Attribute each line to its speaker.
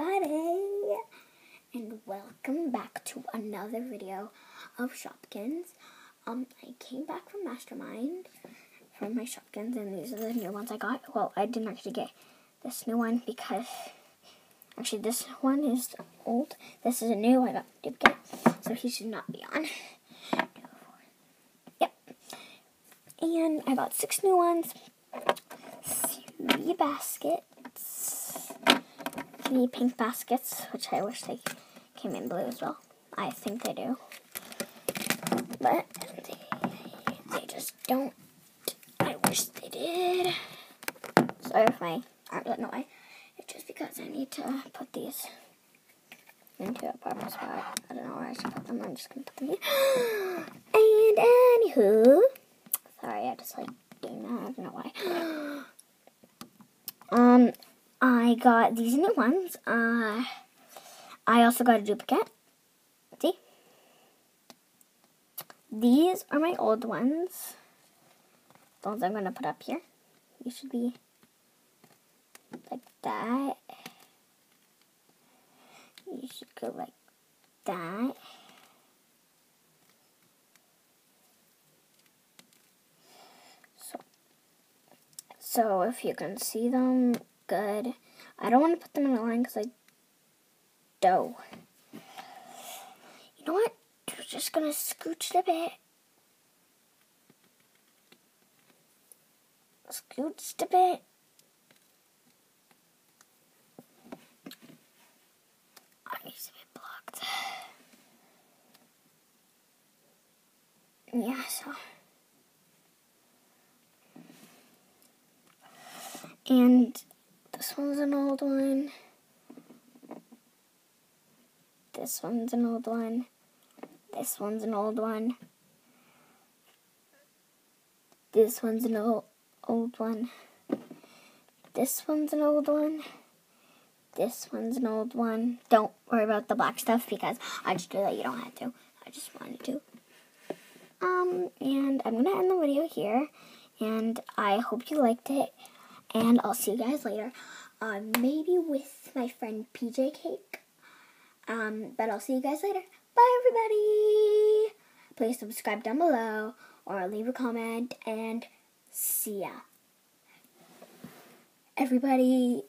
Speaker 1: everybody, and welcome back to another video of Shopkins. I came back from Mastermind from my Shopkins, and these are the new ones I got. Well, I didn't actually get this new one because actually this one is old. This is a new. I got duplicate, so he should not be on. Yep. And I got 6 new ones, 3 baskets. 3 pink baskets, which I wish they came in blue as well. I think they do. But they just don't. I wish they did. Sorry if my arms are in the way. It's just because I need to put these into a proper spot. I don't know where I should put them. I'm just going to put them here. And anywho, sorry, I just like doing that. I don't know why. I got these new ones. I also got a duplicate. See? These are my old ones. The ones I'm going to put up here. You should be like that. You should go like that. So if you can see them, good. I don't want to put them in a line because I don't. You know what? We're just going to scooch it a bit. Scooched a bit. He's a bit blocked. Yeah, so. And this one's an old one. This one's an old one. This one's an old one. This one's an old one. This one's an old one. This one's an old one. Don't worry about the black stuff because I just do that. You don't have to. I just wanted to. And I'm going to end the video here. And I hope you liked it. And I'll see you guys later. Maybe with my friend PJ Cake. But I'll see you guys later. Bye, everybody. Please subscribe down below or leave a comment. And see ya. Everybody.